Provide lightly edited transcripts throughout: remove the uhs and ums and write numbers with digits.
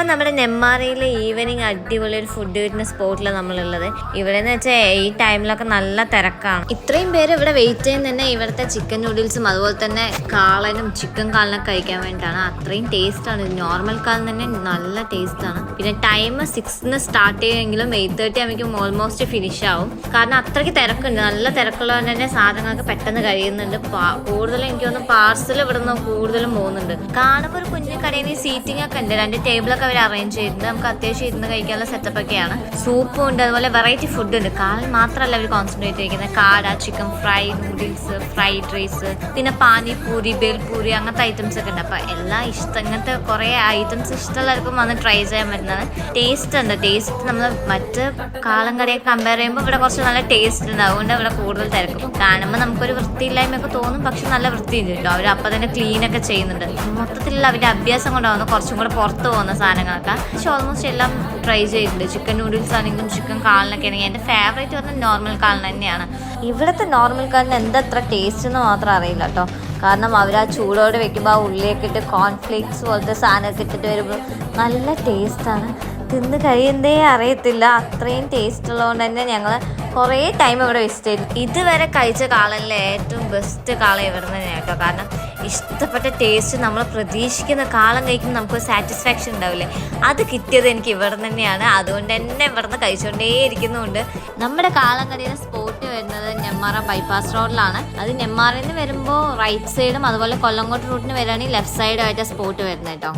നമ്മുടെ നെമ്മാറയിലെ ഈവനിങ് അടിപൊളി ഒരു ഫുഡ് കിട്ടുന്ന സ്പോട്ടിലാണ് നമ്മളുള്ളത്. ഇവിടെ എന്ന് വെച്ചാൽ ഈ ടൈമിലൊക്കെ നല്ല തിരക്കാണ്. ഇത്രയും പേര് ഇവിടെ വെയിറ്റ് ചെയ്യുന്ന തന്നെ ഇവിടുത്തെ ചിക്കൻ നൂഡിൽസും അതുപോലെ തന്നെ കാളനും ചിക്കൻ കാളനൊക്കെ കഴിക്കാൻ വേണ്ടിയിട്ടാണ്. അത്രയും ടേസ്റ്റാണ്. നോർമൽ കാലം തന്നെ നല്ല ടേസ്റ്റാണ്. പിന്നെ ടൈം 6 സ്റ്റാർട്ട് ചെയ്യുമെങ്കിലും 8:30 ആകുമ്പോഴേക്കും ഓൾമോസ്റ്റ് ഫിനിഷ് ആവും. കാരണം അത്രയ്ക്ക് തിരക്കുണ്ട്. നല്ല തിരക്കുള്ളതുകൊണ്ട് തന്നെ സാധനങ്ങളൊക്കെ പെട്ടെന്ന് കഴിയുന്നുണ്ട്. കൂടുതലും എനിക്ക് തോന്നുന്നു പാർസൽ ഇവിടെ നിന്ന് കൂടുതലും പോകുന്നുണ്ട്. കാണുമ്പോൾ ഒരു കുഞ്ഞു കടയിൽ സീറ്റിംഗ് ഒക്കെ ഉണ്ട്. 2 ടേബിളൊക്കെ അവർ അറേഞ്ച് ചെയ്തിട്ടുണ്ട്. നമുക്ക് അത്യാവശ്യം ഇരുന്ന് കഴിക്കാനുള്ള സെറ്റപ്പ് ഒക്കെയാണ്. സൂപ്പും ഉണ്ട്, അതുപോലെ വെറൈറ്റി ഫുഡ് ഉണ്ട്. കാളൻ മാത്രമല്ല അവർ കോൺസെൻട്രേറ്റ് ചെയ്തിരിക്കുന്നത്. കാട, chicken fry, noodles, fried rice, പിന്നെ പാനിപൂരി, ബേൽപൂരി അങ്ങനത്തെ ഐറ്റംസ് ഒക്കെ ഉണ്ട്. അപ്പം എല്ലാ ഇങ്ങനത്തെ കുറേ ഐറ്റംസ് ഇഷ്ടമുള്ളവർക്കും വന്ന് ട്രൈ ചെയ്യാൻ പറ്റുന്നത്. ടേസ്റ്റ് ഉണ്ട്. ടേസ്റ്റ് നമ്മൾ മറ്റ് കാളൻ കടയെ കമ്പയർ ചെയ്യുമ്പോൾ ഇവിടെ കുറച്ച് നല്ല ടേസ്റ്റ് ഉണ്ട്. അതുകൊണ്ട് ഇവിടെ കൂടുതൽ തിരക്കും. കാണുമ്പോൾ നമുക്കൊരു വൃത്തിയില്ലായ്മയൊക്കെ തോന്നും, പക്ഷെ നല്ല വൃത്തിയുണ്ട് കേട്ടോ. അവർ അപ്പം തന്നെ ക്ലീൻ ഒക്കെ ചെയ്യുന്നുണ്ട്. മൊത്തത്തിലുള്ള അവരുടെ അഭ്യാസം കൊണ്ടാവുന്നു കുറച്ചും കൂടെ പുറത്ത് പോകുന്ന സാധനങ്ങളൊക്കെ. പക്ഷെ ഓൾമോസ്റ്റ് എല്ലാം ട്രൈ ചെയ്തിട്ടുണ്ട്. ചിക്കൻ നൂഡിൽസ് ആണെങ്കിലും ചിക്കൻ കാളനൊക്കെ ആണെങ്കിൽ എൻ്റെ ഫേവറേറ്റ് പറഞ്ഞാൽ നോർമൽ കാളൻ തന്നെയാണ്. ഇവിടുത്തെ നോർമൽ കാളിന് എന്തത്ര ടേസ്റ്റ് എന്ന് മാത്രം അറിയില്ല കേട്ടോ. കാരണം അവർ ആ ചൂടോടെ വെക്കുമ്പോൾ ആ ഉള്ളിലേക്ക് ഇട്ട് കോൺഫ്ലേക്സ് പോലത്തെ സാധനമൊക്കെ ഇട്ടിട്ട് വരുമ്പോൾ നല്ല ടേസ്റ്റാണ്. തിന്ന് കഴിയുന്നതേ അറിയത്തില്ല. അത്രയും ടേസ്റ്റ് ഉള്ളതുകൊണ്ട് തന്നെ ഞങ്ങൾ കുറേ ടൈം ഇവിടെ വെസ്റ്റ് ചെയ്തു. ഇതുവരെ കഴിച്ച കാളനിലെ ഏറ്റവും ബെസ്റ്റ് കാള ഇവിടെ തന്നെയാണ് കേട്ടോ. കാരണം ഇഷ്ടപ്പെട്ട ടേസ്റ്റ്, നമ്മൾ പ്രതീക്ഷിക്കുന്ന കാളം കഴിക്കുമ്പോൾ നമുക്കൊരു സാറ്റിസ്ഫാക്ഷൻ ഉണ്ടാവില്ലേ, അത് കിട്ടിയത് എനിക്ക് ഇവിടെ തന്നെയാണ്. അതുകൊണ്ട് തന്നെ ഇവിടുന്ന് കഴിച്ചുകൊണ്ടേ ഇരിക്കുന്നുണ്ട്. നമ്മുടെ കാളം കടയുടെ സ്പോട്ട് വരുന്നത് നെമ്മാറ ബൈപ്പാസ് റോഡിലാണ്. അത് നെമ്മാറയിൽ നിന്ന് വരുമ്പോൾ റൈറ്റ് സൈഡും അതുപോലെ കൊല്ലങ്കോട്ട് റൂട്ടിന് വരികയാണെങ്കിൽ ലെഫ്റ്റ് സൈഡുമായിട്ട് സ്പോട്ട് വരുന്നത് കേട്ടോ.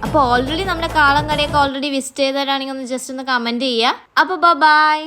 അപ്പോൾ ഓൾറെഡി നമ്മുടെ കാളം കടയൊക്കെ ഓൾറെഡി വിസിറ്റ് ചെയ്തവരാണെങ്കിൽ ഒന്ന് ജസ്റ്റ് ഒന്ന് കമൻറ്റ് ചെയ്യുക. അപ്പോൾ ബൈ.